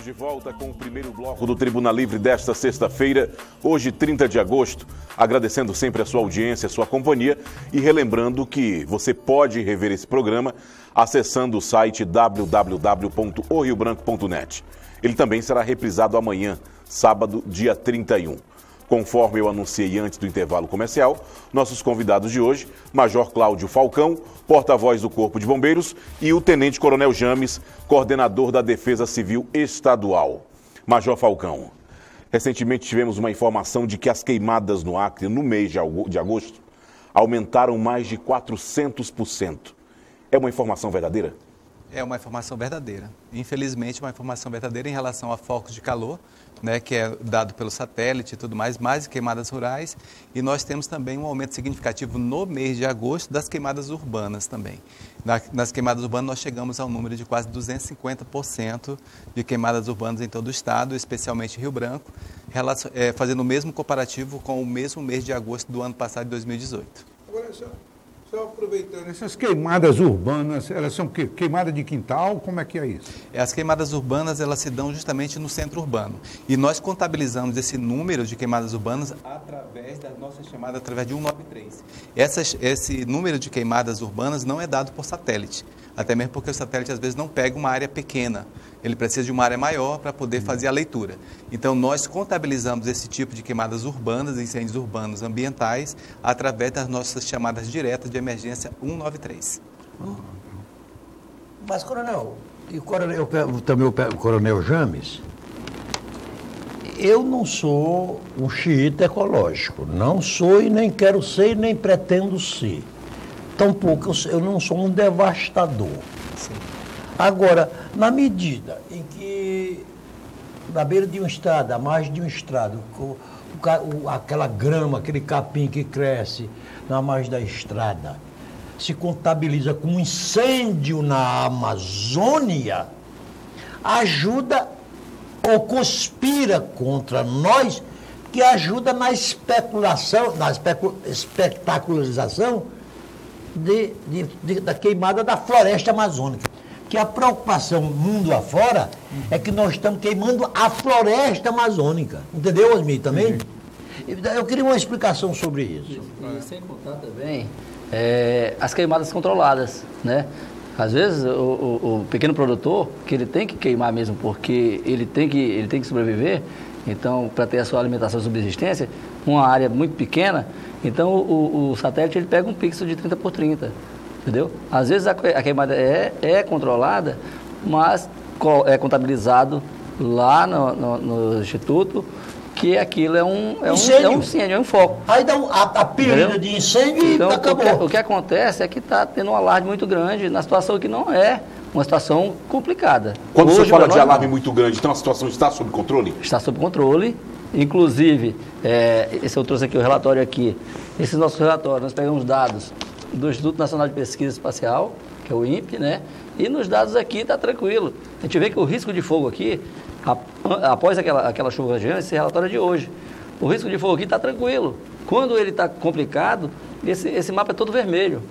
Estamos de volta com o primeiro bloco do Tribuna Livre desta sexta-feira, hoje 30 de agosto, agradecendo sempre a sua audiência, a sua companhia e relembrando que você pode rever esse programa acessando o site www.oriobranco.net. Ele também será reprisado amanhã, sábado, dia 31. Conforme eu anunciei antes do intervalo comercial, nossos convidados de hoje, Major Cláudio Falcão, porta-voz do Corpo de Bombeiros, e o Tenente Coronel James, coordenador da Defesa Civil Estadual. Major Falcão, recentemente tivemos uma informação de que as queimadas no Acre, no mês de agosto, aumentaram mais de 400%. É uma informação verdadeira? É uma informação verdadeira. Infelizmente, uma informação verdadeira em relação a focos de calor, né, que é dado pelo satélite e tudo mais queimadas rurais. E nós temos também um aumento significativo no mês de agosto das queimadas urbanas também. Nas queimadas urbanas, nós chegamos ao número de quase 250% de queimadas urbanas em todo o estado, especialmente Rio Branco, fazendo o mesmo comparativo com o mesmo mês de agosto do ano passado, de 2018. Agora, só aproveitando, essas queimadas urbanas, elas são queimada de quintal? Como é que é isso? As queimadas urbanas, elas se dão justamente no centro urbano. E nós contabilizamos esse número de queimadas urbanas através da nossa chamada, através de 193. Esse número de queimadas urbanas não é dado por satélite, até mesmo porque o satélite às vezes não pega uma área pequena. Ele precisa de uma área maior para poder fazer a leitura. Então, nós contabilizamos esse tipo de queimadas urbanas, incêndios urbanos ambientais, através das nossas chamadas diretas de emergência 193. Mas, coronel, também o coronel James, eu não sou um xiita ecológico. Não sou e nem quero ser e nem pretendo ser. Tampouco eu não sou um devastador. Sim. Agora, na medida em que, na beira de uma estrada, à margem de uma estrada, aquela grama, aquele capim que cresce na margem da estrada, se contabiliza como incêndio na Amazônia, ajuda ou conspira contra nós, que ajuda na especulação, na espetacularização da queimada da floresta amazônica. Que a preocupação mundo afora é que nós estamos queimando a floresta amazônica. Entendeu, Osmir, também? Eu queria uma explicação sobre isso. E sem contar também as queimadas controladas, né? Às vezes o pequeno produtor, que ele tem que queimar mesmo, porque ele tem que sobreviver, então, para ter a sua alimentação e subsistência, uma área muito pequena, então o satélite ele pega um pixel de 30 por 30. Entendeu? Às vezes a queimada é controlada, mas é contabilizado lá no Instituto que aquilo é um incêndio, é um foco. Aí dá a pirâmide de incêndio então, e acabou. O que acontece é que está tendo um alarde muito grande na situação que não é uma situação complicada. Quando você fala de alarme muito grande, então a situação está sob controle? Está sob controle. Inclusive, eu trouxe aqui o relatório aqui. Esse nosso relatório, nós pegamos dados do Instituto Nacional de Pesquisa Espacial, que é o INPE, né? E nos dados aqui está tranquilo. A gente vê que o risco de fogo aqui, após aquela chuva gigante, esse relatório é de hoje, o risco de fogo aqui está tranquilo. Quando ele está complicado, esse mapa é todo vermelho,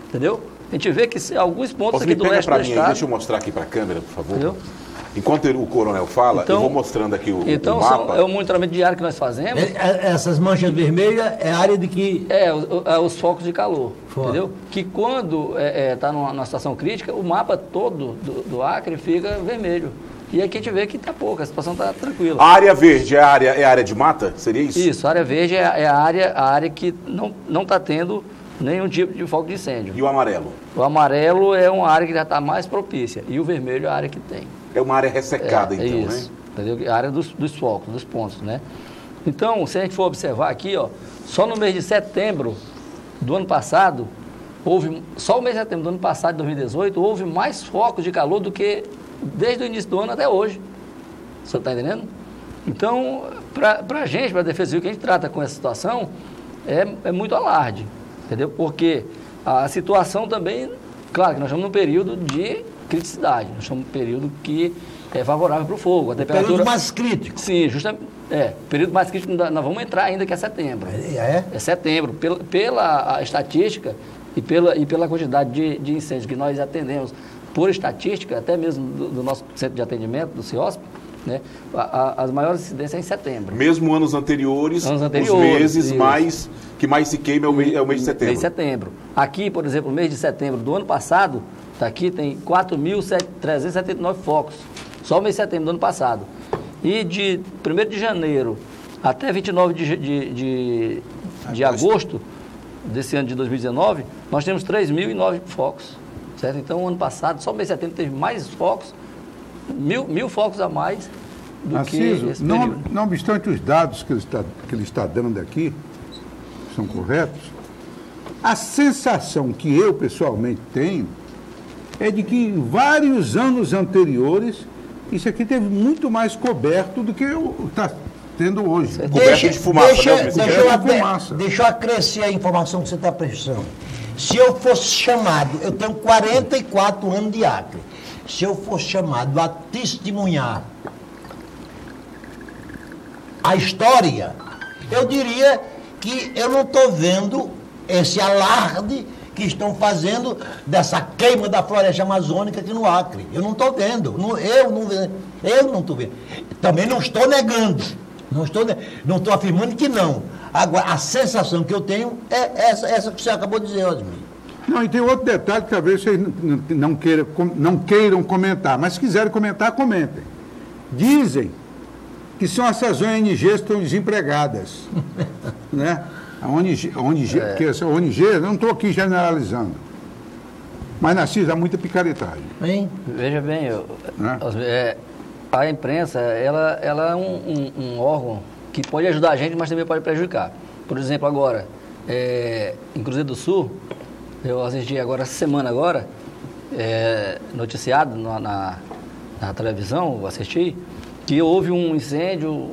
entendeu? A gente vê que alguns pontos aqui do leste do estado... Deixa eu mostrar aqui para a câmera, por favor. Entendeu? Enquanto o coronel fala, eu vou mostrando aqui o mapa. É o monitoramento diário que nós fazemos. Essas manchas vermelhas é a área de que... Os focos de calor, entendeu? Que quando está numa situação crítica, o mapa todo do Acre fica vermelho. E aqui a gente vê que está pouco, a situação está tranquila. A área verde é a área de mata? Seria isso? Isso, a área verde é a área que não está tendo nenhum tipo de foco de incêndio. E o amarelo? O amarelo é uma área que já está mais propícia. E o vermelho é a área que tem. É uma área ressecada, então, isso, né? Entendeu? A área dos focos, dos pontos, né? Então, se a gente for observar aqui, ó, só no mês de setembro do ano passado, só o mês de setembro do ano passado, de 2018, houve mais focos de calor do que desde o início do ano até hoje. Você está entendendo? Então, para a gente, para a Defesa Civil, que a gente trata com essa situação, é muito alarde, entendeu? Porque a situação também, claro que nós estamos num período de criticidade, nós estamos num período que é favorável para o fogo. A temperatura... Período mais crítico. Sim, justamente. Período mais crítico, nós vamos entrar ainda, que é setembro. É setembro. Pela estatística e pela quantidade de incêndios que nós atendemos por estatística, até mesmo do nosso centro de atendimento, do CIOSP, né? As maiores incidências é em setembro. Mesmo anos anteriores, os meses que mais se queima é o mês de setembro. Mês de setembro. Aqui, por exemplo, no mês de setembro do ano passado, aqui tem 4.379 focos. Só o mês de setembro do ano passado. E de 1º de janeiro até 29 de agosto desse ano de 2019, nós temos 3.009 focos. Certo? Então, ano passado, só o mês de setembro teve mais focos, mil focos a mais do que esse período. Não obstante os dados que ele está dando aqui, são corretos, a sensação que eu pessoalmente tenho é de que em vários anos anteriores, isso aqui teve muito mais coberto do que está tendo hoje. Coberto de fumaça. Deixa eu acrescer a informação que você está prestando. Se eu fosse chamado, eu tenho 44 anos de Acre, se eu fosse chamado a testemunhar a história, eu diria que eu não estou vendo esse alarde que estão fazendo dessa queima da floresta amazônica aqui no Acre. Eu não estou vendo. Eu não estou vendo. Também não estou negando. Não estou afirmando que não. Agora, a sensação que eu tenho é essa que você acabou de dizer, Osmir. Não, e tem outro detalhe que talvez vocês não queiram comentar, mas se quiserem comentar, comentem. Dizem que são essas ONGs que estão desempregadas. Né? A ONG, porque essa ONG, eu não estou aqui generalizando, mas Narciso, há muita picaretagem. Hein? Veja bem, a imprensa, ela é um órgão que pode ajudar a gente, mas também pode prejudicar. Por exemplo, agora, em Cruzeiro do Sul, eu assisti agora, essa semana agora, noticiado na televisão, eu assisti, que houve um incêndio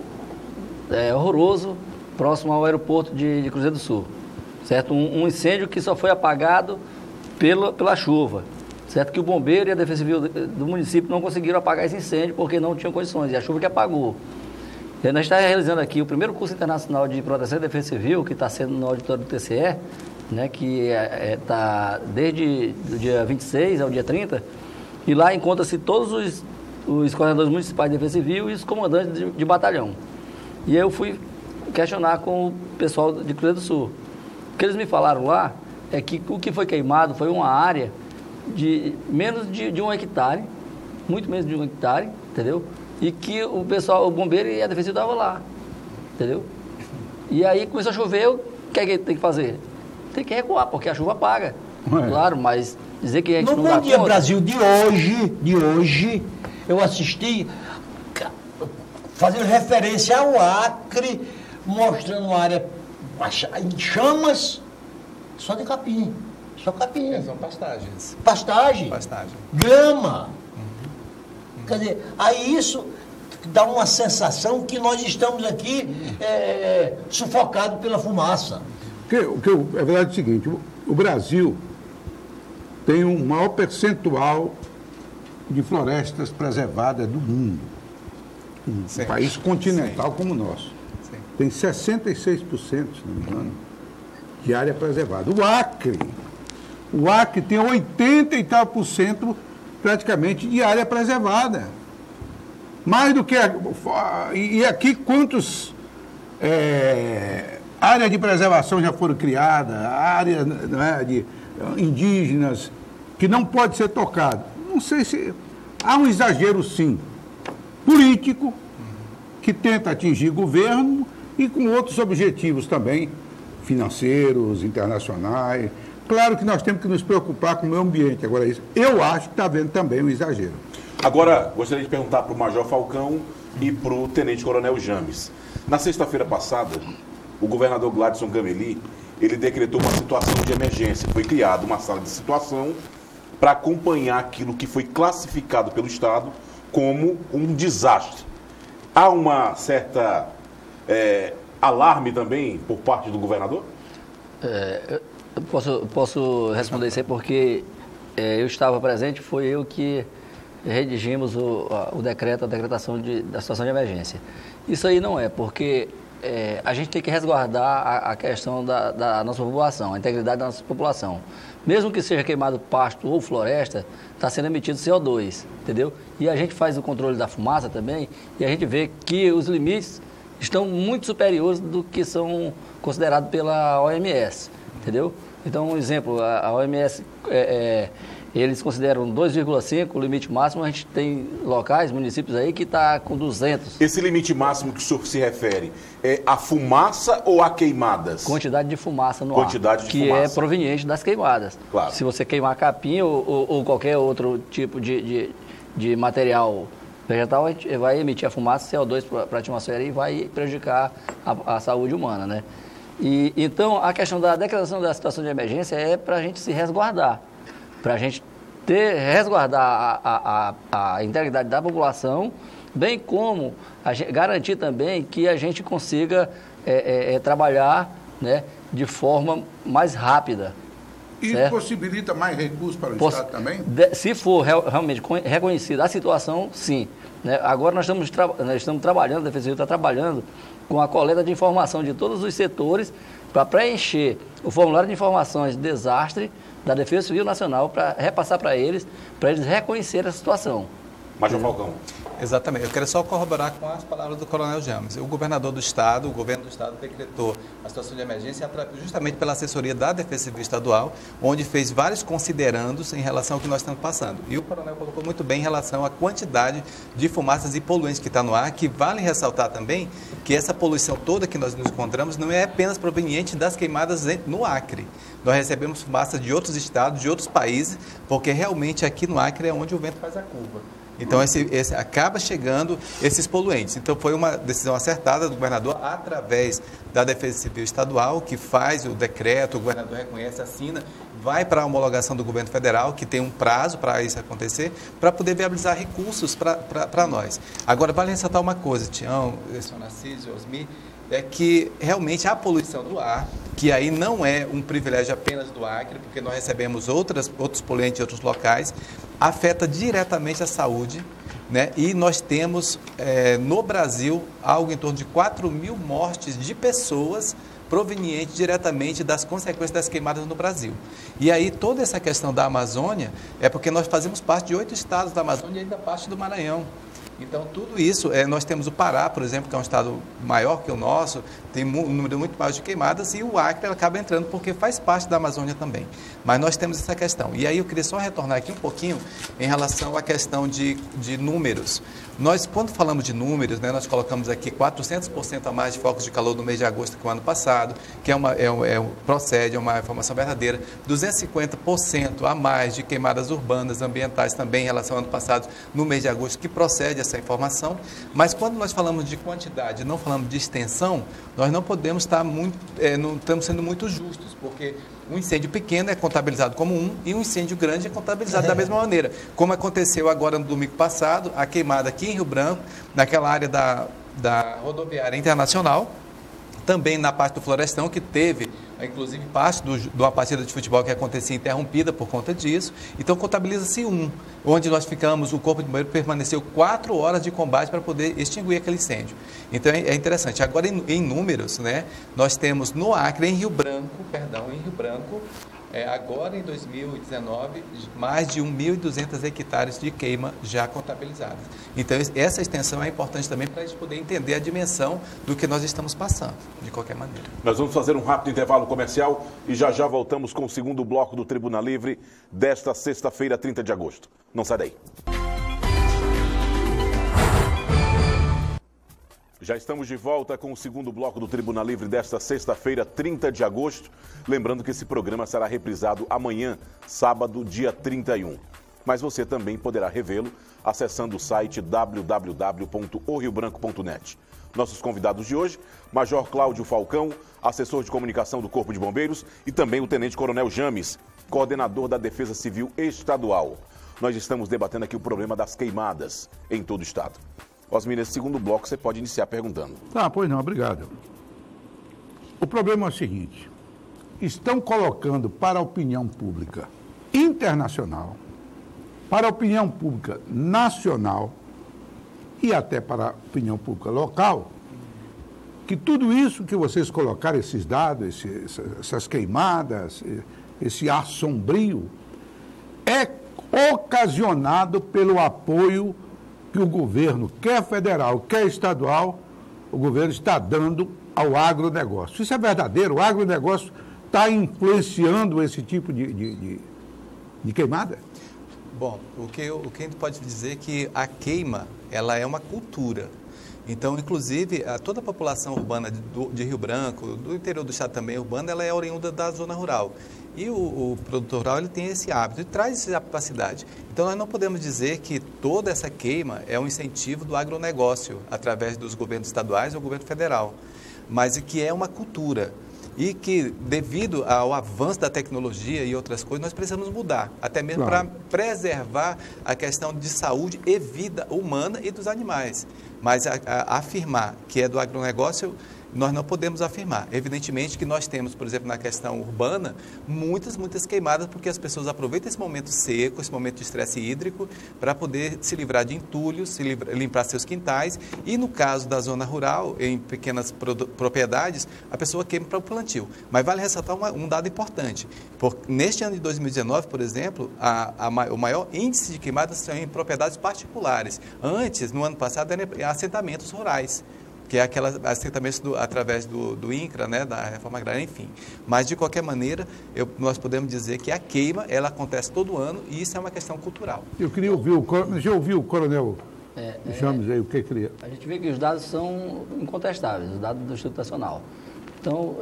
horroroso próximo ao aeroporto de Cruzeiro do Sul, certo? Um incêndio que só foi apagado pela chuva, certo? Que o bombeiro e a Defesa Civil do município não conseguiram apagar esse incêndio porque não tinham condições, e a chuva que apagou. Nós estamos realizando aqui o primeiro curso internacional de proteção e defesa civil, que está sendo no auditório do TCE, né, que está desde o dia 26 ao dia 30, e lá encontra-se todos os coordenadores municipais de defesa civil e os comandantes de batalhão. E eu fui questionar com o pessoal de Cruzeiro do Sul. O que eles me falaram lá é que o que foi queimado foi uma área de menos de 1 hectare, muito menos de 1 hectare, entendeu? E que o pessoal, o bombeiro e a defesa civil estavam lá, entendeu? E aí começou a chover, o que é que tem que fazer? Tem que recuar, porque a chuva apaga. Claro, mas dizer que a gente não dá conta... No Bom Dia Brasil de hoje, eu assisti fazendo referência ao Acre, mostrando uma área em chamas, só de capim. Só capim. São pastagens. Pastagem. Grama. Quer dizer, aí isso dá uma sensação que nós estamos aqui sufocados pela fumaça. É verdade o seguinte, o Brasil tem um maior percentual de florestas preservadas do mundo. Um país continental como o nosso. Sim. Tem 66%, se não me engano, de área preservada. O Acre tem 80 e tal por cento praticamente de área preservada. Mais do que... E aqui quantos áreas de preservação já foram criadas, áreas de indígenas, que não pode ser tocado. Não sei se... Há um exagero, sim, político, que tenta atingir governo e com outros objetivos também, financeiros, internacionais. Claro que nós temos que nos preocupar com o meio ambiente. Agora, isso, eu acho que está havendo também um exagero. Agora, gostaria de perguntar para o Major Falcão e para o Tenente Coronel James. Na sexta-feira passada, o governador Gladson Gameli, ele decretou uma situação de emergência. Foi criada uma sala de situação para acompanhar aquilo que foi classificado pelo Estado como um desastre. Há uma certa alarme também por parte do governador? Eu posso responder isso aí porque eu estava presente, foi eu que redigimos o decreto, a decretação da situação de emergência. Isso aí não é, porque a gente tem que resguardar a questão da nossa população, a integridade da nossa população. Mesmo que seja queimado pasto ou floresta, está sendo emitido CO2, entendeu? E a gente faz o controle da fumaça também e a gente vê que os limites estão muito superiores do que são considerados pela OMS, entendeu? Então, um exemplo, a OMS, eles consideram 2,5 o limite máximo, a gente tem locais, municípios aí que está com 200. Esse limite máximo que o senhor se refere é a fumaça ou a queimadas? Quantidade de fumaça no Quantidade ar, de que fumaça. é proveniente das queimadas. Claro. Se você queimar capim ou qualquer outro tipo de material vegetal, vai emitir a fumaça CO2 para a atmosfera e vai prejudicar a saúde humana, né? E, então, a questão da declaração da situação de emergência é para a gente se resguardar, para a gente resguardar a integridade da população, bem como garantir também que a gente consiga trabalhar, né, de forma mais rápida. E certo? possibilita mais recursos para o Estado também? Se for realmente reconhecida a situação, sim. Né? Agora nós estamos trabalhando, a Defesa Civil está trabalhando com a coleta de informação de todos os setores para preencher o formulário de informações de desastre da Defesa Civil Nacional para repassar para eles reconhecerem a situação. Major Falcão. Exatamente. Eu quero só corroborar com as palavras do Coronel James. O governador do Estado, o governo do Estado decretou a situação de emergência justamente pela assessoria da Defesa Civil Estadual, onde fez vários considerandos em relação ao que nós estamos passando. E o Coronel colocou muito bem em relação à quantidade de fumaças e poluentes que está no ar, que vale ressaltar também que essa poluição toda que nós nos encontramos não é apenas proveniente das queimadas no Acre. Nós recebemos fumaça de outros estados, de outros países, porque realmente aqui no Acre é onde o vento faz a curva. Então, acaba chegando esses poluentes. Então, foi uma decisão acertada do governador através da Defesa Civil Estadual, que faz o decreto, o governador reconhece, assina, vai para a homologação do governo federal, que tem um prazo para isso acontecer, para poder viabilizar recursos para nós. Agora, vale ressaltar uma coisa, Tião, senhor Narciso, Osmi, é que realmente a poluição do ar, que aí não é um privilégio apenas do Acre, porque nós recebemos outros poluentes em outros locais, afeta diretamente a saúde, né? E nós temos no Brasil algo em torno de 4.000 mortes de pessoas provenientes diretamente das consequências das queimadas no Brasil. E aí toda essa questão da Amazônia é porque nós fazemos parte de 8 estados da Amazônia e ainda parte do Maranhão. Então, tudo isso, nós temos o Pará, por exemplo, que é um estado maior que o nosso, tem um número muito maior de queimadas, e o Acre acaba entrando porque faz parte da Amazônia também. Mas nós temos essa questão. E aí eu queria só retornar aqui um pouquinho em relação à questão de números. Nós, quando falamos de números, né, nós colocamos aqui 400% a mais de focos de calor no mês de agosto que o ano passado, que procede, é uma informação verdadeira, 250% a mais de queimadas urbanas, ambientais também em relação ao ano passado, no mês de agosto, que procede essa informação. Mas quando nós falamos de quantidade, não falamos de extensão, nós não podemos estar não estamos sendo muito justos, porque um incêndio pequeno é contabilizado como e um incêndio grande é contabilizado da mesma maneira. Como aconteceu agora no domingo passado, a queimada aqui em Rio Branco, naquela área da rodoviária internacional, também na parte do Florestão, que teve, inclusive, parte de uma partida de futebol que acontecia interrompida por conta disso. Então, contabiliza-se onde nós ficamos, o Corpo de Bombeiro permaneceu 4 horas de combate para poder extinguir aquele incêndio. Então, é interessante. Agora, em números, né, nós temos no Acre, em Rio Branco, agora em 2019, mais de 1.200 hectares de queima já contabilizados. Então, essa extensão é importante também para a gente poder entender a dimensão do que nós estamos passando, de qualquer maneira. Nós vamos fazer um rápido intervalo comercial e já voltamos com o segundo bloco do Tribuna Livre desta sexta-feira, 30 de agosto. Não sai daí. Já estamos de volta com o segundo bloco do Tribuna Livre desta sexta-feira, 30 de agosto. Lembrando que esse programa será reprisado amanhã, sábado, dia 31. Mas você também poderá revê-lo acessando o site www.oriobranco.net. Nossos convidados de hoje, Major Cláudio Falcão, assessor de comunicação do Corpo de Bombeiros, e também o Tenente Coronel James, coordenador da Defesa Civil Estadual. Nós estamos debatendo aqui o problema das queimadas em todo o estado. Osmi, nesse segundo bloco, você pode iniciar perguntando. Pois não, obrigado. O problema é o seguinte: estão colocando para a opinião pública internacional, para a opinião pública nacional e até para a opinião pública local, que tudo isso que vocês colocaram, esses dados, essas queimadas, esse ar sombrio, é ocasionado pelo apoio que o governo, quer federal, quer estadual, o governo está dando ao agronegócio. Isso é verdadeiro? O agronegócio está influenciando esse tipo de queimada? Bom, o que a gente pode dizer é que a queima, ela é uma cultura. Então, inclusive, toda a população urbana de Rio Branco, do interior do estado também urbana, ela é oriunda da zona rural. E o produtor rural, ele tem esse hábito, ele traz esse hábito para a cidade. Então, nós não podemos dizer que toda essa queima é um incentivo do agronegócio, através dos governos estaduais ou governo federal, mas que é uma cultura. E que, devido ao avanço da tecnologia e outras coisas, nós precisamos mudar, até mesmo para preservar a questão de saúde e vida humana e dos animais. Mas afirmar que é do agronegócio, nós não podemos afirmar. Evidentemente que nós temos, por exemplo, na questão urbana, muitas queimadas, porque as pessoas aproveitam esse momento seco, esse momento de estresse hídrico, para poder se livrar de entulhos, limpar seus quintais. E no caso da zona rural, em pequenas propriedades, a pessoa queima para o plantio. Mas vale ressaltar um dado importante. Neste ano de 2019, por exemplo, o maior índice de queimadas são em propriedades particulares. Antes, no ano passado, eram assentamentos rurais, que é aquelas assentamentos através do INCRA, né, da reforma agrária, enfim. Mas, de qualquer maneira, nós podemos dizer que a queima, ela acontece todo ano e isso é uma questão cultural. Eu queria ouvir já ouviu o coronel Chames aí, o que queria? A gente vê que os dados são incontestáveis, os dados do Instituto Nacional. Então,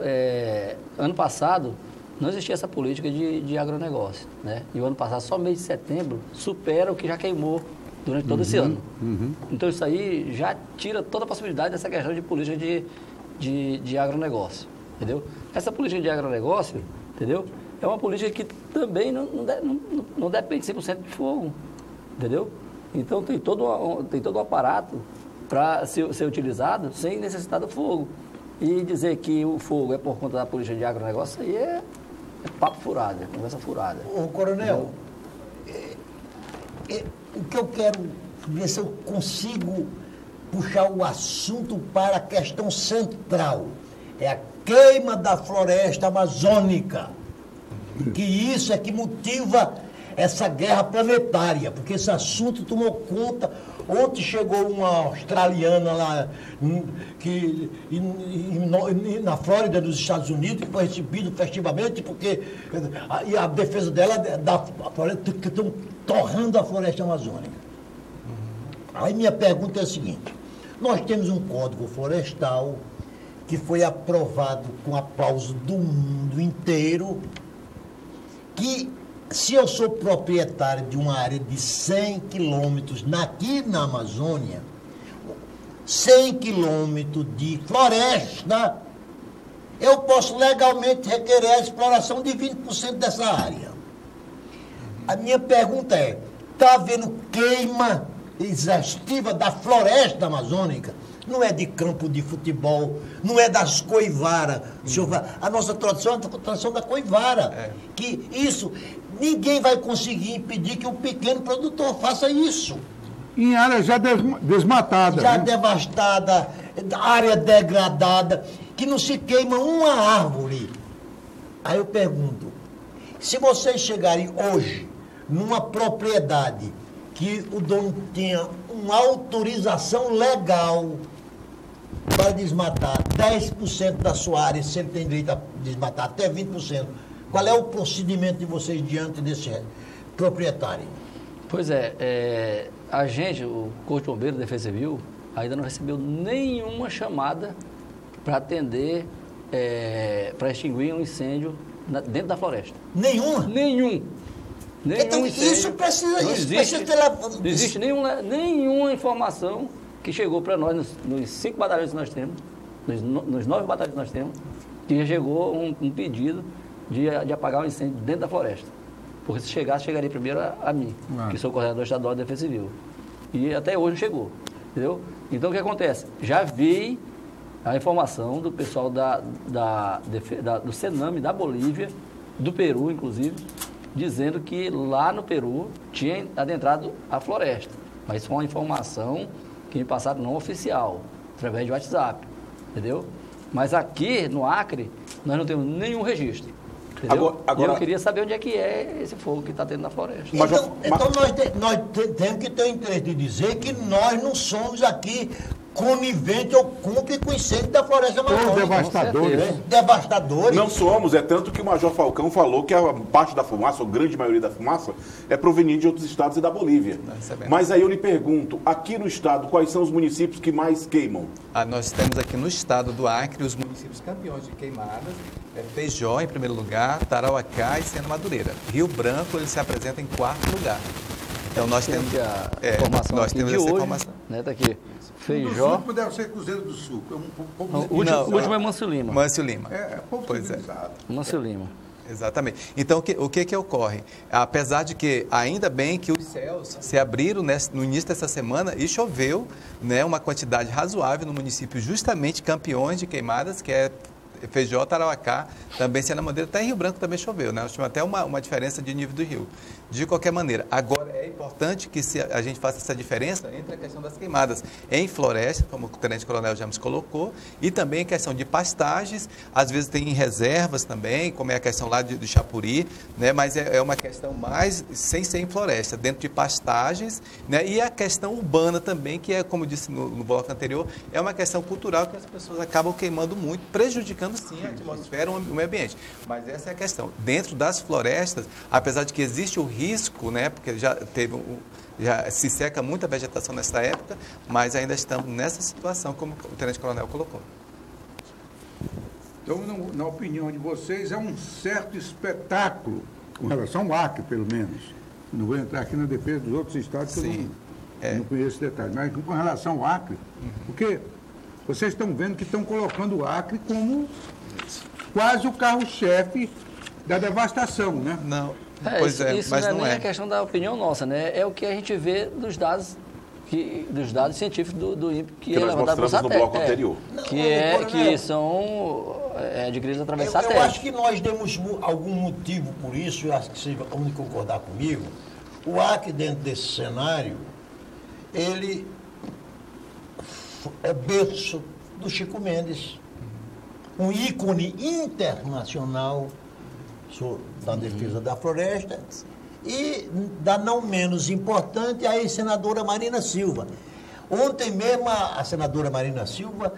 ano passado, não existia essa política de agronegócio, né? E o ano passado, só mês de setembro, supera o que já queimou durante todo esse ano. Então, isso aí já tira toda a possibilidade dessa questão de política de agronegócio, entendeu? Essa política de agronegócio, entendeu? É uma política que também não depende 100% de fogo, entendeu? Então, tem todo um aparato para ser utilizado sem necessitar do fogo. E dizer que o fogo é por conta da política de agronegócio, aí é papo furado, é conversa furada. Ô, coronel, o que eu quero ver se eu consigo puxar o assunto para a questão central. É a queima da floresta amazônica. Que isso é que motiva essa guerra planetária, porque esse assunto tomou conta. Ontem chegou uma australiana lá na Flórida, dos Estados Unidos, que foi recebida festivamente, porque a defesa dela da floresta, que estão torrando a floresta amazônica. Aí minha pergunta é a seguinte: nós temos um código florestal que foi aprovado com aplauso do mundo inteiro, que se eu sou proprietário de uma área de 100 quilômetros aqui na Amazônia, 100 quilômetros de floresta, eu posso legalmente requerer a exploração de 20% dessa área. A minha pergunta é: está havendo queima exaustiva da floresta amazônica? Não é de campo de futebol, não é das coivaras. A nossa tradição é a tradição da coivara. Que isso, ninguém vai conseguir impedir que o pequeno produtor faça isso. Em área já desmatada. Já devastada, área degradada, que não se queima uma árvore. Aí eu pergunto, se vocês chegarem hoje numa propriedade que o dono tenha uma autorização legal para desmatar 10% da sua área, se ele tem direito a desmatar até 20%, qual é o procedimento de vocês diante desse proprietário? Pois a gente, o Corpo de Bombeiros da Defesa Civil, ainda não recebeu nenhuma chamada para atender, para extinguir um incêndio dentro da floresta. Nenhuma? Nenhum. Então, isso precisa... Não existe nenhuma informação que chegou para nós, nos 5 batalhões que nós temos, nos 9 batalhões que nós temos, que já chegou um pedido de apagar um incêndio dentro da floresta. Porque se chegasse, chegaria primeiro a mim, que sou coordenador estadual de Defesa Civil. E até hoje não chegou, entendeu? Então, o que acontece? Já vi a informação do pessoal do Sename, da Bolívia, do Peru, inclusive, dizendo que lá no Peru tinha adentrado a floresta. Mas isso foi uma informação que me passaram não oficial, através de WhatsApp, entendeu? Mas aqui, no Acre, nós não temos nenhum registro. Entendeu? Agora, e eu queria saber onde é que é esse fogo que está dentro da floresta. Então nós temos que ter o interesse de dizer que nós não somos aqui conivente ou cúmplice com o incêndio da floresta amazônica. Devastadores. Devastadores. Não somos, é tanto que o Major Falcão falou que a parte da fumaça, a grande maioria da fumaça, é proveniente de outros estados e da Bolívia. Mas aí eu lhe pergunto, aqui no estado, quais são os municípios que mais queimam? Nós temos aqui no estado do Acre os municípios campeões de queimadas, Feijó em primeiro lugar, Tarauacá e Sena Madureira. Rio Branco ele se apresenta em quarto lugar. Então nós temos nós temos essa informação. Né, tá aqui. Feijó. O do Sul deve ser Cruzeiro do Sul. O último é Mâncio Lima. Mâncio Lima. Pouco civilizado. Mâncio Lima. Exatamente. Então, o que ocorre? Apesar de que, ainda bem que os céus se abriram no início dessa semana e choveu, né, uma quantidade razoável no município, justamente campeões de queimadas, que é Feijó, Tarauacá, também Sena Madureira, até em Rio Branco também choveu, né? Nós tivemos até uma diferença de nível do rio. De qualquer maneira, agora é importante que a gente faça essa diferença entre a questão das queimadas em floresta, como o Tenente Coronel já nos colocou, e também a questão de pastagens, às vezes tem em reservas também, como é a questão lá de Chapuri, né? Mas é uma questão mais sem ser em floresta, dentro de pastagens, né? E a questão urbana também, que é, como eu disse no bloco anterior, é uma questão cultural que as pessoas acabam queimando muito, prejudicando sim a atmosfera, o meio ambiente. Mas essa é a questão. Dentro das florestas, apesar de que existe o risco, né, porque já se seca muita vegetação nessa época, mas ainda estamos nessa situação, como o Tenente Coronel colocou. Então, na opinião de vocês, é um certo espetáculo, com relação ao Acre, pelo menos. Não vou entrar aqui na defesa dos outros estados, que eu não conheço esse detalhe, mas com relação ao Acre, porque vocês estão vendo que estão colocando o Acre como quase o carro-chefe da devastação, né? Não. Isso mas não é nem a questão da opinião nossa, né? É o que a gente vê dos dados científicos do INPE que é levantado por satélite. No bloco anterior. Que são adquiridos através de satélite. Eu acho que nós demos algum motivo por isso, eu acho que vocês vão concordar comigo. O Acre, dentro desse cenário, ele é berço do Chico Mendes, um ícone internacional da defesa da floresta, e da não menos importante a ex-senadora Marina Silva. Ontem mesmo a senadora Marina Silva,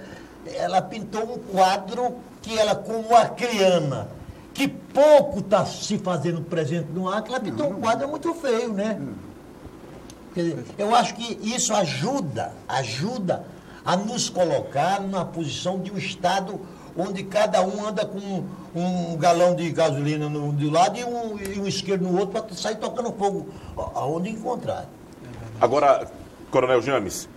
ela pintou um quadro que ela, como acreana, que pouco está se fazendo presente no Acre, ela pintou um quadro muito feio, né? Quer dizer, eu acho que isso ajuda a nos colocar numa posição de um Estado onde cada um anda com um galão de gasolina de um lado e um isqueiro no outro para sair tocando fogo aonde encontrar. Agora, Coronel James,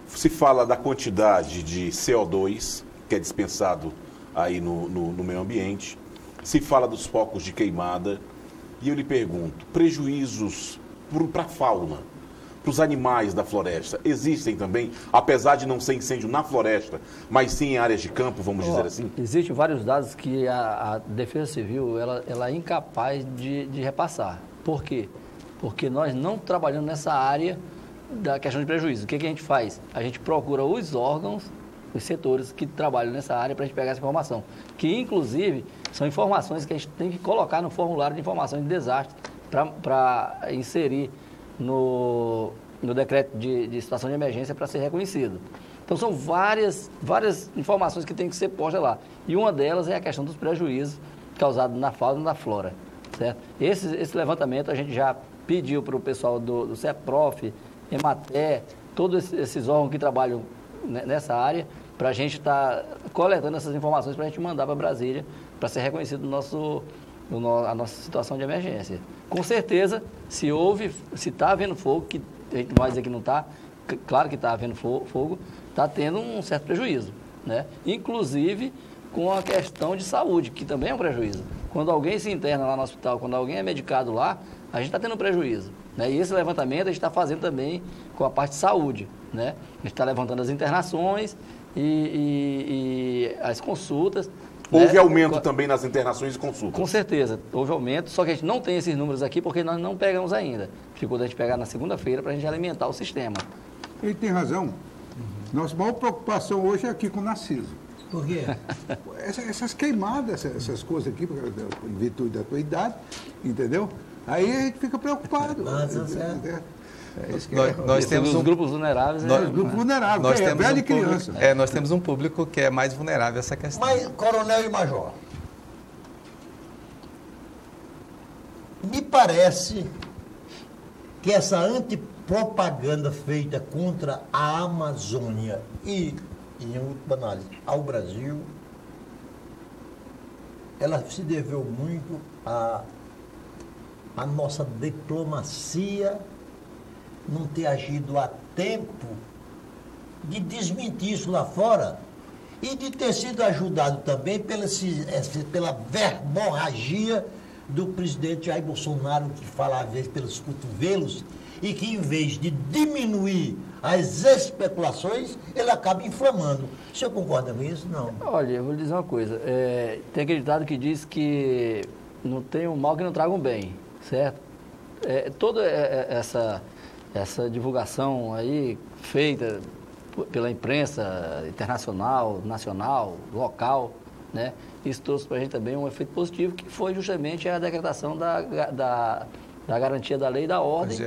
se fala da quantidade de CO2 que é dispensado aí no meio ambiente, se fala dos focos de queimada, e eu lhe pergunto, prejuízos para a fauna, para os animais da floresta, existem também, apesar de não ser incêndio na floresta, mas sim em áreas de campo, vamos dizer assim? Existem vários dados que a Defesa Civil ela é incapaz de repassar. Por quê? Porque nós não trabalhamos nessa área da questão de prejuízo. O que a gente faz? A gente procura os órgãos, os setores que trabalham nessa área para a gente pegar essa informação, que inclusive são informações que a gente tem que colocar no formulário de informações de desastre para inserir no decreto de situação de emergência para ser reconhecido. Então, são várias informações que têm que ser postas lá. E uma delas é a questão dos prejuízos causados na fauna e na flora. Certo? Esse levantamento a gente já pediu para o pessoal do CEPROF, Emater, todos esses órgãos que trabalham nessa área, para a gente estar coletando essas informações para a gente mandar para Brasília, para ser reconhecido a nossa situação de emergência. Com certeza, se está havendo fogo, que a gente não vai dizer que não está, claro que está havendo fogo, está tendo um certo prejuízo, né? Inclusive com a questão de saúde, que também é um prejuízo. Quando alguém se interna lá no hospital, quando alguém é medicado lá, a gente está tendo um prejuízo, né? E esse levantamento a gente está fazendo também com a parte de saúde, né? A gente está levantando as internações e as consultas. Houve aumento também nas internações e consultas? Com certeza, houve aumento, só que a gente não tem esses números aqui porque nós não pegamos ainda. Ficou da gente pegar na segunda-feira para a gente alimentar o sistema. Ele tem razão. Nossa maior preocupação hoje é aqui com o Narciso. Por quê? Essas queimadas, essas coisas aqui, em virtude da tua idade, entendeu? Aí a gente fica preocupado. Tá certo. Nós temos os grupos vulneráveis. Os grupos vulneráveis, nós é temos velho um e criança. público, nós temos um público que é mais vulnerável a essa questão. Mas, coronel e major, me parece que essa antipropaganda feita contra a Amazônia e, em última análise, ao Brasil, ela se deveu muito à nossa diplomacia não ter agido a tempo de desmentir isso lá fora e de ter sido ajudado também pela verborragia do presidente Jair Bolsonaro, que fala às vezes pelos cotovelos e que, em vez de diminuir as especulações, ele acaba inflamando. O senhor concorda com isso? Não. Olha, eu vou lhe dizer uma coisa. Tem aquele ditado que diz que não tem um mal que não traga um bem, certo? Toda essa divulgação aí feita pela imprensa internacional, nacional, local, né? Isso trouxe para a gente também um efeito positivo, que foi justamente a decretação da garantia da lei e da ordem,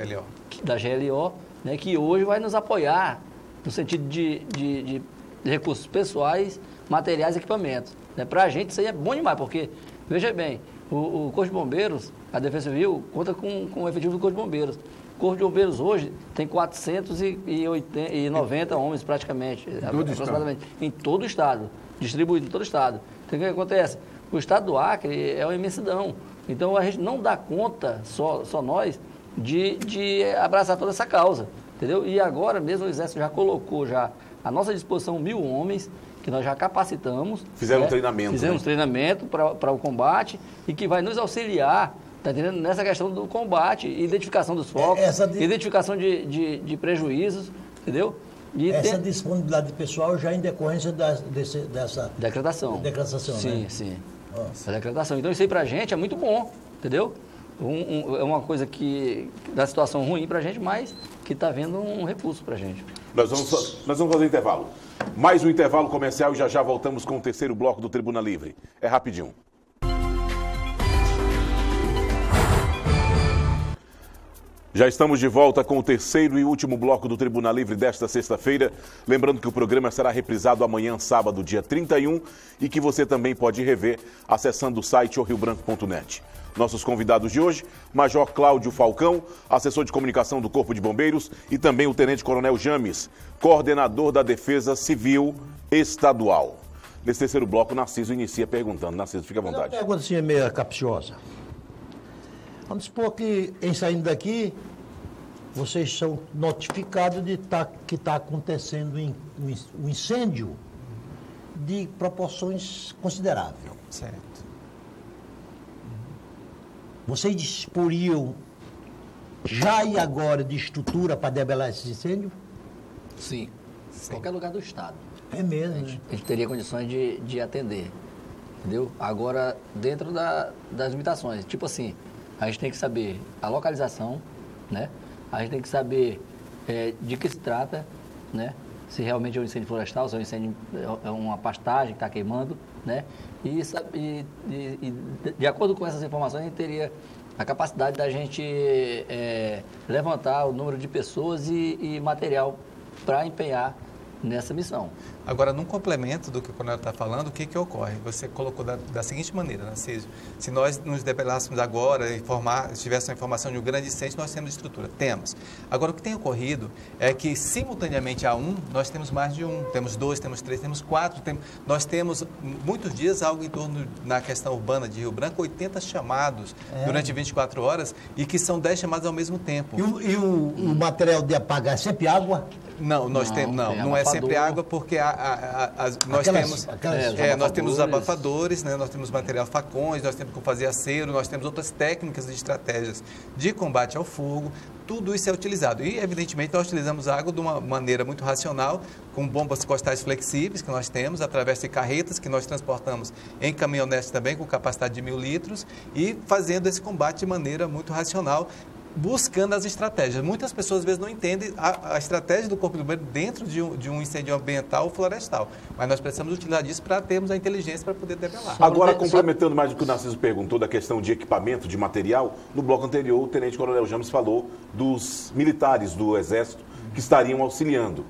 da GLO, né? Que hoje vai nos apoiar no sentido de recursos pessoais, materiais e equipamentos. Né? Para a gente isso aí é bom demais, porque, veja bem, o Corpo de Bombeiros, a Defesa Civil, conta com o efetivo do Corpo de Bombeiros. O Corpo de Bombeiros hoje tem 490 homens praticamente, aproximadamente, em todo o estado, distribuído em todo o estado. Então o que acontece? O estado do Acre é uma imensidão. Então a gente não dá conta, só nós, de abraçar toda essa causa. Entendeu? E agora mesmo o Exército já colocou à nossa disposição 1.000 homens, que nós já capacitamos. Fizeram um treinamento. Fizemos treinamento para o combate e que vai nos auxiliar, tá entendendo? Nessa questão do combate, identificação dos focos, identificação de prejuízos, entendeu? E essa disponibilidade pessoal já em decorrência dessa decretação. Sim, né? Sim. Essa decretação. Então isso aí para a gente é muito bom, entendeu? É uma coisa que da situação ruim para a gente, mas que está vendo um recurso para a gente. Nós vamos fazer um intervalo. Mais um intervalo comercial e já voltamos com o terceiro bloco do Tribuna Livre. É rapidinho. Já estamos de volta com o terceiro e último bloco do Tribuna Livre desta sexta-feira. Lembrando que o programa será reprisado amanhã, sábado, dia 31, e que você também pode rever acessando o site orriobranco.net. Nossos convidados de hoje, Major Cláudio Falcão, assessor de comunicação do Corpo de Bombeiros, e também o Tenente Coronel James, coordenador da Defesa Civil Estadual. Nesse terceiro bloco, Narciso inicia perguntando. Narciso, fica à vontade. Uma pergunta assim meio capciosa. Vamos supor que, em saindo daqui, vocês são notificados de que está acontecendo um incêndio de proporções consideráveis. Certo. Vocês disporiam já e agora de estrutura para debelar esse incêndio? Sim. Qualquer lugar do estado. É mesmo, a gente teria condições de atender. Entendeu? Agora, dentro das limitações. Tipo assim, a gente tem que saber a localização, né? A gente tem que saber de que se trata, né? Se realmente é um incêndio florestal, se é um incêndio, é uma pastagem que está queimando, né? E de acordo com essas informações, a gente teria a capacidade da gente levantar o número de pessoas e material para empenhar nessa missão. Agora, num complemento do que o coronel está falando, o que ocorre? Você colocou da seguinte maneira, Narciso: se nós nos debelássemos agora, se tivesse uma informação de um grande incêndio, nós temos estrutura. Temos. Agora, o que tem ocorrido é que, simultaneamente a nós temos mais de temos 2, temos 3, temos 4, nós temos, muitos dias, algo em torno, na questão urbana de Rio Branco, 80 chamados durante 24 horas e que são 10 chamados ao mesmo tempo. E o material de apagar é sempre água? Não, não é sempre água, porque nós temos os abafadores, né? Nós temos material facões, nós temos como fazer acero, nós temos outras técnicas e estratégias de combate ao fogo. Tudo isso é utilizado. E, evidentemente, nós utilizamos a água de uma maneira muito racional, com bombas costais flexíveis que nós temos, através de carretas que nós transportamos em caminhonetes também, com capacidade de 1.000 litros, e fazendo esse combate de maneira muito racional, buscando as estratégias. Muitas pessoas, às vezes, não entendem a estratégia do Corpo de Bombeiro dentro de um incêndio ambiental ou florestal. Mas nós precisamos utilizar disso para termos a inteligência para poder debelar. Agora, complementando mais do que o Narciso perguntou da questão de equipamento, de material, no bloco anterior, o Tenente Coronel James falou dos militares do Exército que estariam auxiliando.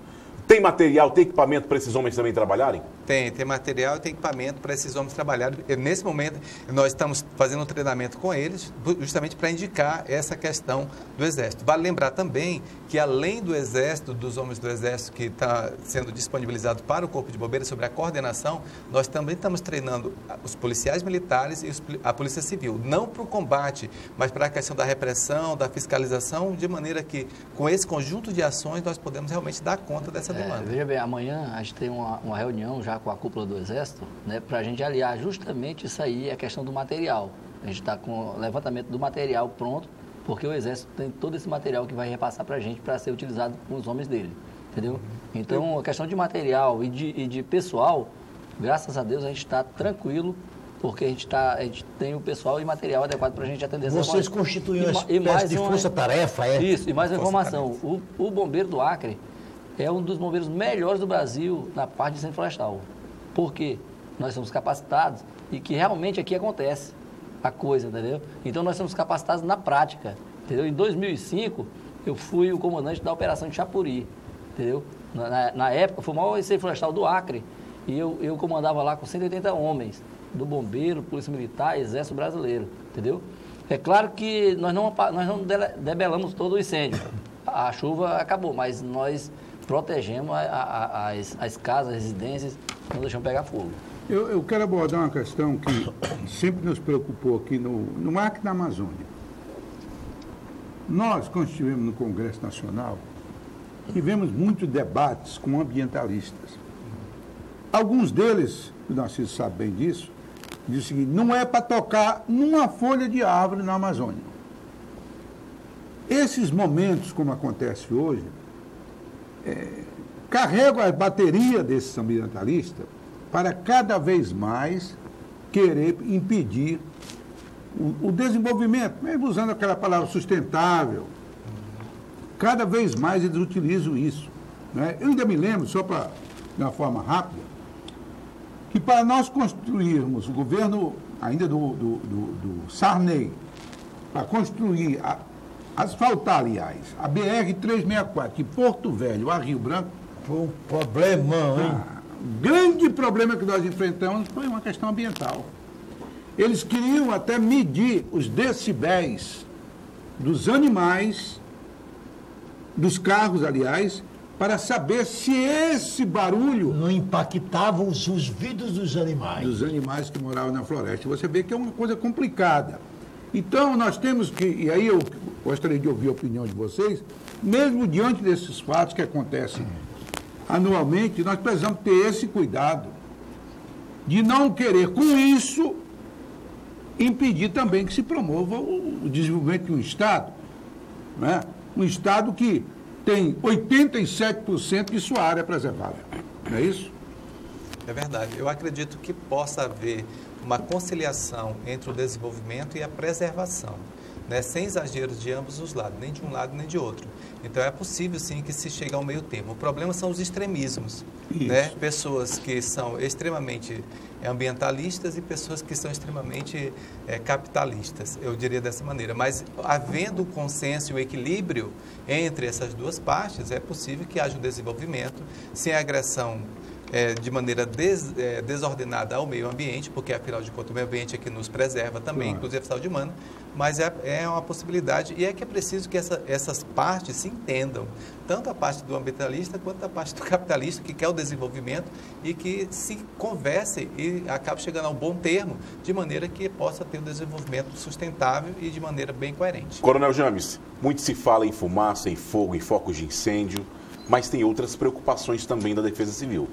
Tem material, tem equipamento para esses homens também trabalharem? Tem material e tem equipamento para esses homens trabalharem. Nesse momento, nós estamos fazendo um treinamento com eles, justamente para indicar essa questão do Exército. Vale lembrar também que, além do Exército, dos homens do Exército que está sendo disponibilizado para o Corpo de Bombeiros sobre a coordenação, nós também estamos treinando os policiais militares e a Polícia Civil, não para o combate, mas para a questão da repressão, da fiscalização, de maneira que, com esse conjunto de ações, nós podemos realmente dar conta dessa demanda. Veja bem, amanhã a gente tem uma reunião já com a cúpula do Exército, né, para a gente aliar justamente isso aí, a questão do material. A gente está com o levantamento do material pronto, porque o Exército tem todo esse material que vai repassar para a gente para ser utilizado com os homens dele, entendeu? Então, a questão de material e de pessoal, graças a Deus a gente está tranquilo, porque a gente tem o pessoal e material adequado para a gente atender essa Vocês constituem uma espécie de força-tarefa, é? Isso, e mais uma informação, o bombeiro do Acre é um dos bombeiros melhores do Brasil na parte de incêndio florestal. Por quê? Nós somos capacitados e que realmente aqui acontece a coisa, entendeu? Então, nós somos capacitados na prática, entendeu? Em 2005, eu fui o comandante da operação de Chapuri, entendeu? Na época, foi o maior incêndio florestal do Acre e eu comandava lá com 180 homens, do Bombeiro, Polícia Militar, Exército Brasileiro, entendeu? É claro que nós não debelamos todo o incêndio. A chuva acabou, mas nós protegemos as casas, as residências, não deixamos pegar fogo. Eu quero abordar uma questão que sempre nos preocupou aqui no Acre e na Amazônia. Nós, quando estivemos no Congresso Nacional, tivemos muitos debates com ambientalistas. Alguns deles, o Narciso sabe bem disso, dizem o seguinte: não é para tocar numa folha de árvore na Amazônia. Esses momentos, como acontece hoje, carregam a bateria desses ambientalistas para cada vez mais querer impedir o desenvolvimento, mesmo usando aquela palavra sustentável. Cada vez mais eles utilizam isso, né? Eu ainda me lembro, só para de uma forma rápida, que para nós construirmos o governo ainda do Sarney, para construir, asfaltar, aliás, a BR-364, de Porto Velho a Rio Branco, foi um problemão, hein? O grande problema que nós enfrentamos foi uma questão ambiental. Eles queriam até medir os decibéis dos animais, dos carros, aliás, para saber se esse barulho não impactava os vidros dos animais. Dos animais que moravam na floresta. Você vê que é uma coisa complicada. Então, nós temos que, e aí eu gostaria de ouvir a opinião de vocês, mesmo diante desses fatos que acontecem anualmente, nós precisamos ter esse cuidado de não querer, com isso, impedir também que se promova o desenvolvimento de um Estado, né? Um Estado que tem 87% de sua área preservada. Não é isso? É verdade. Eu acredito que possa haver uma conciliação entre o desenvolvimento e a preservação, né? Sem exageros de ambos os lados, nem de um lado nem de outro. Então é possível sim que se chegue ao meio termo. O problema são os extremismos, né? Pessoas que são extremamente ambientalistas e pessoas que são extremamente capitalistas, eu diria dessa maneira. Mas havendo o consenso e o equilíbrio entre essas duas partes, é possível que haja um desenvolvimento sem agressão de maneira desordenada ao meio ambiente, porque afinal de contas o meio ambiente é que nos preserva também, inclusive a saúde humana, mas é uma possibilidade e é que é preciso que essas partes se entendam, tanto a parte do ambientalista quanto a parte do capitalista que quer o desenvolvimento e que se conversem e acabe chegando a um bom termo, de maneira que possa ter um desenvolvimento sustentável e de maneira bem coerente. Coronel James, muito se fala em fumaça, em fogo, em focos de incêndio, mas tem outras preocupações também da Defesa Civil,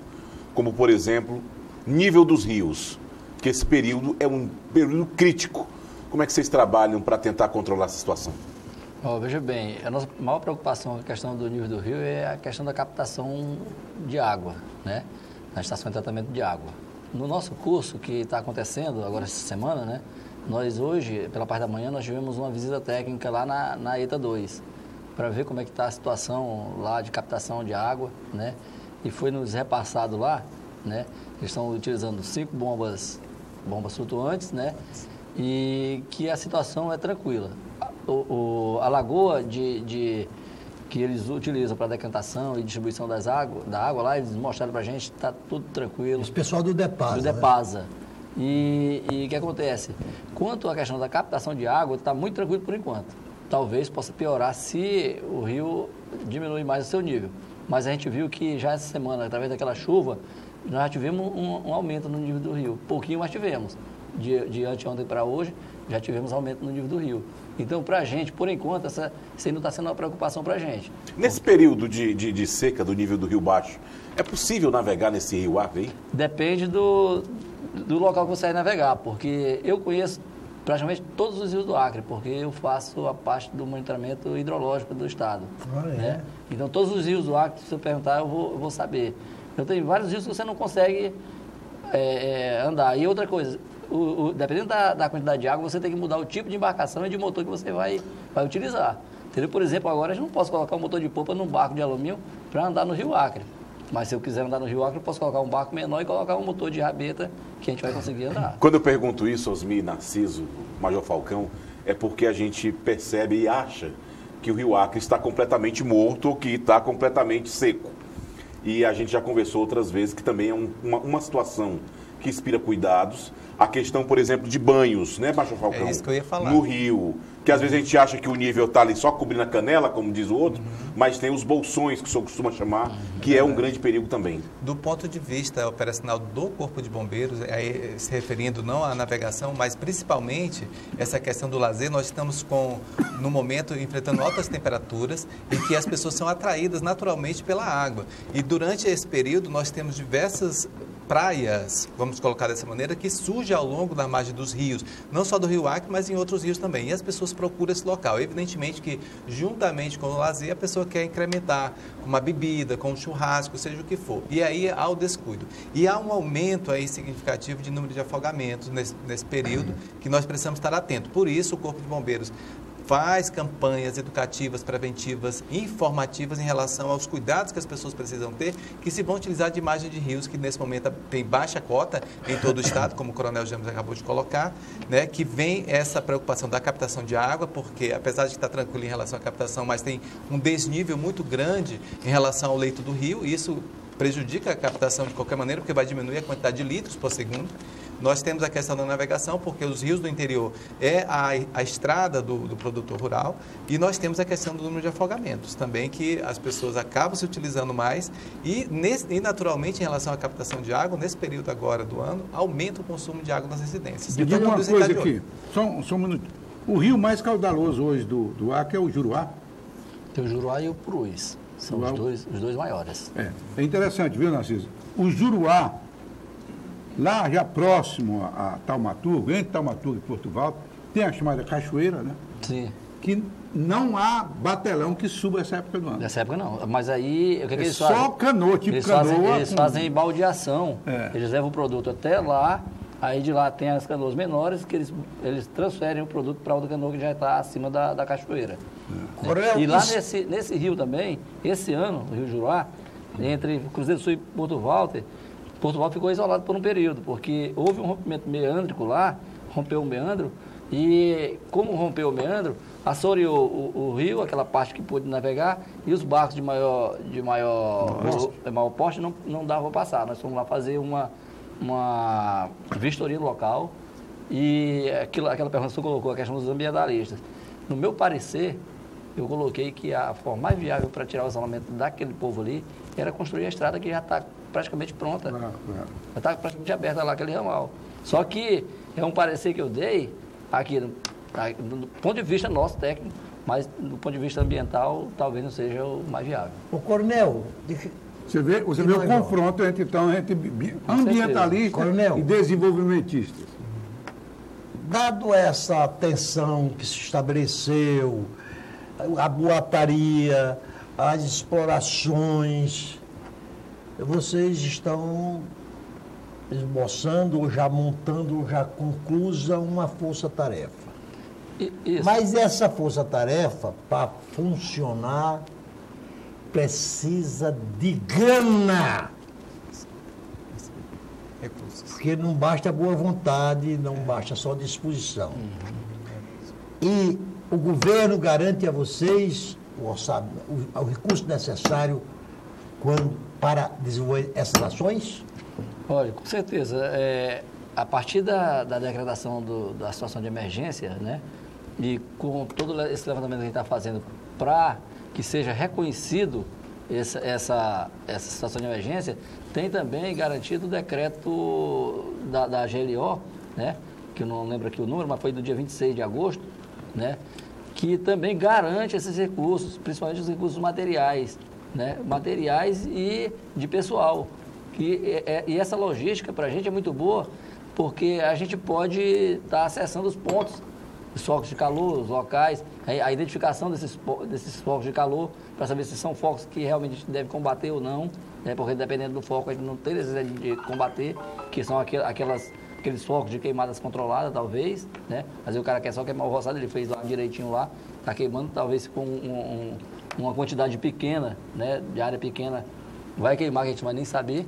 como, por exemplo, nível dos rios, que esse período é um período crítico. Como é que vocês trabalham para tentar controlar essa situação? Veja bem, a nossa maior preocupação com a questão do nível do rio é a questão da captação de água, né? Na estação de tratamento de água. No nosso curso, que está acontecendo agora essa semana, né? Nós hoje, pela parte da manhã, nós tivemos uma visita técnica lá na ETA 2, para ver como é que está a situação lá de captação de água, né? E foi nos repassado lá, né? Eles estão utilizando 5 bombas flutuantes, né? E que a situação é tranquila. A lagoa que eles utilizam para decantação e distribuição da água lá, eles mostraram para a gente que está tudo tranquilo. Esse pessoal do DEPASA. Do DEPASA. Né? E o que acontece? Quanto à questão da captação de água, está muito tranquilo por enquanto. Talvez possa piorar se o rio diminuir mais o seu nível. Mas a gente viu que já essa semana, através daquela chuva, nós já tivemos um aumento no nível do rio. Pouquinho, mas tivemos. De anteontem para hoje, já tivemos aumento no nível do rio. Então, para a gente, por enquanto, isso aí não está sendo uma preocupação para a gente. Nesse período de seca do nível do rio baixo, é possível navegar nesse rio Acre aí? Depende do local que você vai navegar, porque eu conheço praticamente todos os rios do Acre, porque eu faço a parte do monitoramento hidrológico do estado. Né? Então, todos os rios do Acre, se você perguntar, eu vou saber. Então, tem vários rios que você não consegue andar. E outra coisa, dependendo da quantidade de água, você tem que mudar o tipo de embarcação e de motor que você vai utilizar. Entendeu? Por exemplo, agora a gente não posso colocar um motor de polpa num barco de alumínio para andar no rio Acre. Mas se eu quiser andar no rio Acre, eu posso colocar um barco menor e colocar um motor de rabeta que a gente vai conseguir andar. Quando eu pergunto isso, Osmi, Narciso, Major Falcão, é porque a gente percebe e acha que o rio Acre está completamente morto ou que está completamente seco. E a gente já conversou outras vezes que também é uma situação que inspira cuidados. A questão, por exemplo, de banhos, né, Major Falcão? É isso que eu ia falar. No rio, que às vezes a gente acha que o nível está ali só cobrindo a canela, como diz o outro, mas tem os bolsões, que o senhor costuma chamar, que é um grande perigo também. Do ponto de vista operacional do Corpo de Bombeiros, aí, se referindo não à navegação, mas principalmente essa questão do lazer, nós estamos no momento, enfrentando altas temperaturas e que as pessoas são atraídas naturalmente pela água. E durante esse período nós temos diversas praias, vamos colocar dessa maneira, que surgem ao longo da margem dos rios, não só do rio Acre, mas em outros rios também. E as pessoas procuram esse local. Evidentemente que, juntamente com o lazer, a pessoa quer incrementar uma bebida, com um churrasco, seja o que for. E aí há o descuido. E há um aumento aí significativo de número de afogamentos nesse período que nós precisamos estar atentos. Por isso, o Corpo de Bombeiros faz campanhas educativas, preventivas, informativas em relação aos cuidados que as pessoas precisam ter, que se vão utilizar de margem de rios, que nesse momento tem baixa cota em todo o estado, como o Coronel James acabou de colocar, né, que vem essa preocupação da captação de água, porque apesar de estar tranquilo em relação à captação, mas tem um desnível muito grande em relação ao leito do rio, e isso prejudica a captação de qualquer maneira, porque vai diminuir a quantidade de litros por segundo. Nós temos a questão da navegação, porque os rios do interior é a estrada do produtor rural, e nós temos a questão do número de afogamentos também, que as pessoas acabam se utilizando mais e naturalmente, em relação à captação de água, nesse período agora do ano, aumenta o consumo de água nas residências. Me diga uma coisa aqui, só um minuto. O rio mais caudaloso hoje do Acre é o Juruá? Tem o Juruá e o Purus. São os dois maiores. É interessante, viu, Narciso? O Juruá, lá já próximo a Taumaturgo, entre Taumaturgo e Porto Valdo, tem a chamada cachoeira, né? Sim. Que não há batelão que suba essa época do ano. Nessa época não. Mas aí, o que eles fazem? Só canoa, tipo eles canoa. Eles fazem baldeação. É. Eles levam o produto até lá, aí de lá tem as canoas menores, que eles transferem o produto para outra canoa que já está acima da cachoeira. É. E lá nesse rio também, esse ano, o Rio Juruá, entre Cruzeiro do Sul e Porto Walter ficou isolado por um período, porque houve um rompimento meândrico lá, rompeu o meandro, e como rompeu o meandro, assoreou o rio, aquela parte que pôde navegar, e os barcos de maior porte não davam para passar. Nós fomos lá fazer uma vistoria no local, e aquela pergunta que você colocou, a questão dos ambientalistas. No meu parecer, eu coloquei que a forma mais viável para tirar o isolamento daquele povo ali era construir a estrada que já está praticamente pronta. Já está praticamente aberta lá, aquele ramal. Só que é um parecer que eu dei aqui, do ponto de vista nosso técnico, mas do ponto de vista ambiental, talvez não seja o mais viável. O Coronel... Você vê o confronto entre ambientalistas e desenvolvimentistas. Dado essa tensão que se estabeleceu, a boataria, as explorações, vocês estão esboçando, ou já montando, ou já conclusa uma força-tarefa. Isso. Mas essa força-tarefa, para funcionar, precisa de grana. Recursos. Porque não basta boa vontade, não basta só disposição. E o governo garante a vocês o recurso necessário para desenvolver essas ações? Olha, com certeza. A partir da decretação da situação de emergência, né, e com todo esse levantamento que a gente está fazendo para que seja reconhecido essa situação de emergência, tem também garantido o decreto da GLO, né, que eu não lembro aqui o número, mas foi do dia 26 de agosto, né, que também garante esses recursos, principalmente os recursos materiais, né, materiais e de pessoal. E essa logística para a gente é muito boa, porque a gente pode estar acessando os pontos, os focos de calor, os locais, a identificação desses focos de calor, para saber se são focos que realmente a gente deve combater ou não, né? Porque dependendo do foco a gente não tem necessidade de combater, que são aqueles focos de queimadas controladas, talvez, né? Mas aí o cara quer só queimar o roçado, ele fez lá direitinho lá, está queimando, talvez com uma quantidade pequena, né? De área pequena, vai queimar, que a gente não vai nem saber,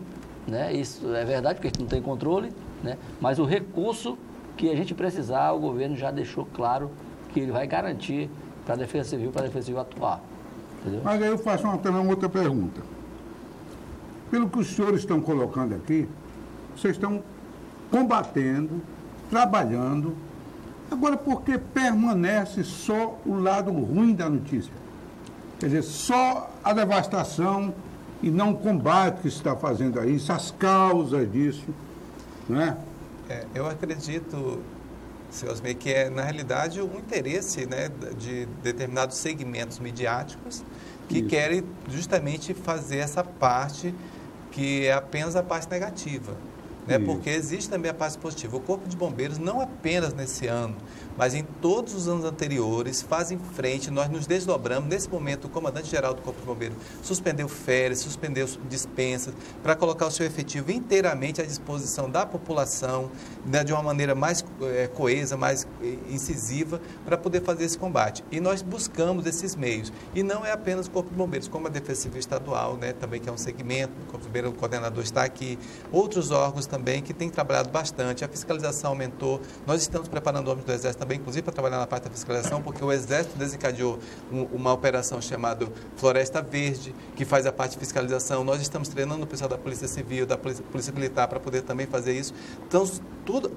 né? Isso é verdade, porque a gente não tem controle, né? Mas o recurso que a gente precisar, o governo já deixou claro que ele vai garantir para a Defesa Civil atuar. Entendeu? Mas aí eu faço também uma outra pergunta. Pelo que os senhores estão colocando aqui, vocês estão combatendo, trabalhando. Agora, por que permanece só o lado ruim da notícia? Quer dizer, só a devastação e não o combate que se está fazendo aí, as causas disso, não é? Eu acredito, seu Osmir, que na realidade, um interesse, né, de determinados segmentos midiáticos que querem justamente fazer essa parte que é apenas a parte negativa. Né? Porque existe também a parte positiva. O Corpo de Bombeiros, não apenas nesse ano, mas em todos os anos anteriores, fazem frente, nós nos desdobramos. Nesse momento, o comandante-geral do Corpo de Bombeiros suspendeu férias, suspendeu dispensas, para colocar o seu efetivo inteiramente à disposição da população, né, de uma maneira mais coesa, mais incisiva, para poder fazer esse combate. E nós buscamos esses meios. E não é apenas o Corpo de Bombeiros, como a Defesa Civil Estadual, né, também que é um segmento, o Corpo de Bombeiros, o coordenador está aqui, outros órgãos também que têm trabalhado bastante, a fiscalização aumentou, nós estamos preparando homens do Exército também, inclusive para trabalhar na parte da fiscalização, porque o Exército desencadeou uma operação chamada Floresta Verde, que faz a parte de fiscalização, nós estamos treinando o pessoal da Polícia Civil, da Polícia Militar para poder também fazer isso, então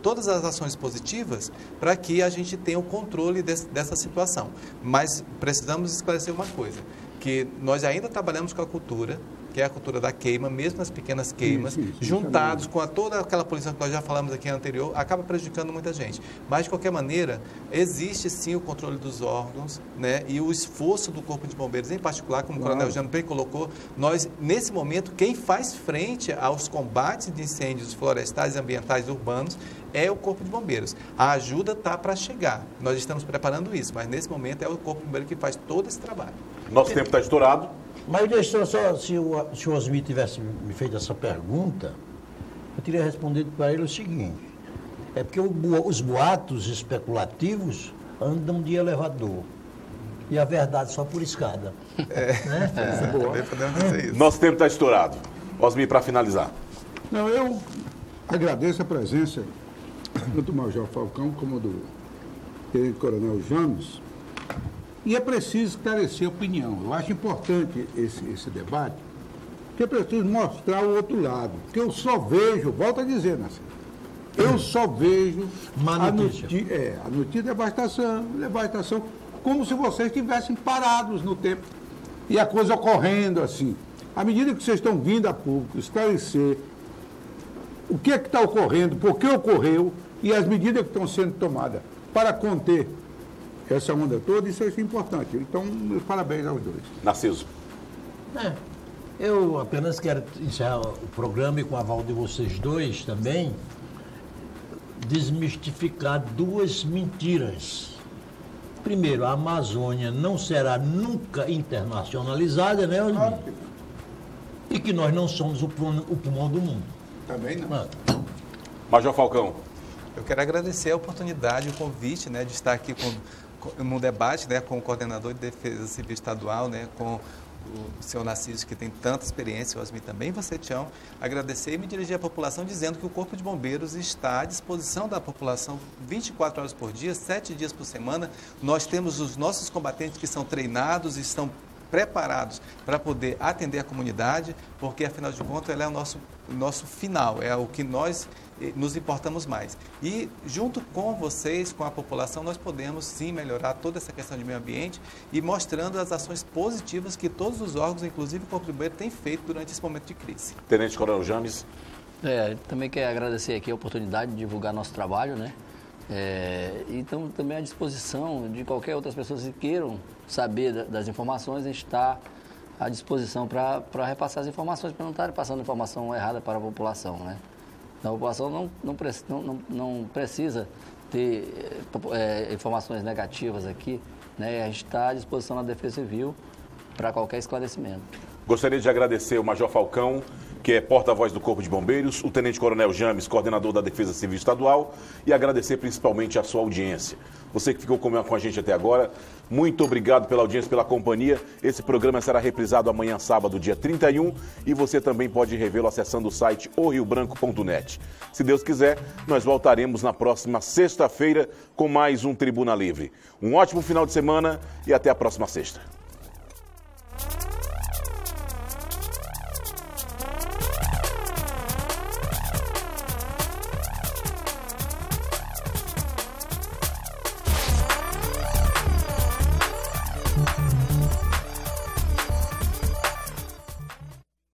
todas as ações positivas para que a gente tenha o controle dessa situação, mas precisamos esclarecer uma coisa, que nós ainda trabalhamos com a cultura, que é a cultura da queima, mesmo nas pequenas queimas, juntados com toda aquela poluição que nós já falamos aqui anterior, acaba prejudicando muita gente. Mas, de qualquer maneira, existe sim o controle dos órgãos, né, e o esforço do Corpo de Bombeiros, em particular, como o Coronel Jânio bem colocou, nós, nesse momento, quem faz frente aos combates de incêndios florestais, ambientais e urbanos é o Corpo de Bombeiros. A ajuda está para chegar. Nós estamos preparando isso, mas nesse momento é o Corpo de Bombeiros que faz todo esse trabalho. Nosso tempo está estourado. Mas deixa só, se o Osmir tivesse me feito essa pergunta, eu teria respondido para ele o seguinte: é porque os boatos especulativos andam de elevador e a verdade só por escada. Também podemos dizer isso. Nosso tempo está estourado. Osmir, para finalizar. Não, eu agradeço a presença tanto do Major Falcão como do Tenente Coronel James. E é preciso esclarecer a opinião. Eu acho importante esse debate, porque é preciso mostrar o outro lado. Porque eu só vejo, volto a dizer, Nascimento, eu só vejo a notícia de devastação, como se vocês estivessem parados no tempo. E a coisa ocorrendo assim. À medida que vocês estão vindo a público esclarecer o que é que está ocorrendo, por que ocorreu e as medidas que estão sendo tomadas para conter essa onda toda, isso é importante. Então, meus parabéns aos dois. Narciso. Eu apenas quero encerrar o programa e com o aval de vocês dois também, desmistificar duas mentiras. Primeiro, a Amazônia não será nunca internacionalizada, né, Osmir? E que nós não somos o pulmão do mundo. Também não. Major Falcão. Eu quero agradecer a oportunidade, o convite, né, de estar aqui no debate, né, com o coordenador de Defesa Civil Estadual, né, com o senhor Narciso, que tem tanta experiência, o Osmi também, você, Tião, agradecer e me dirigir à população dizendo que o Corpo de Bombeiros está à disposição da população 24 horas por dia, 7 dias por semana. Nós temos os nossos combatentes que são treinados e estão preparados para poder atender a comunidade, porque, afinal de contas, ela é o nosso final, é o que nós nos importamos mais. E, junto com vocês, com a população, nós podemos, sim, melhorar toda essa questão de meio ambiente e mostrando as ações positivas que todos os órgãos, inclusive o Corpo de Bombeiros, têm feito durante esse momento de crise. Tenente Coronel James. Também quero agradecer aqui a oportunidade de divulgar nosso trabalho, né? E estamos também à disposição de qualquer outras pessoas que queiram saber das informações, a gente está à disposição para repassar as informações, para não estar passando informação errada para a população, né? Então, a população não precisa ter informações negativas aqui, né? A gente está à disposição na Defesa Civil para qualquer esclarecimento. Gostaria de agradecer o Major Falcão, que é porta-voz do Corpo de Bombeiros, o Tenente Coronel James, coordenador da Defesa Civil Estadual, e agradecer principalmente a sua audiência. Você que ficou com a gente até agora, muito obrigado pela audiência, pela companhia. Esse programa será reprisado amanhã, sábado, dia 31, e você também pode revê-lo acessando o site oriobranco.net. Se Deus quiser, nós voltaremos na próxima sexta-feira com mais um Tribuna Livre. Um ótimo final de semana e até a próxima sexta.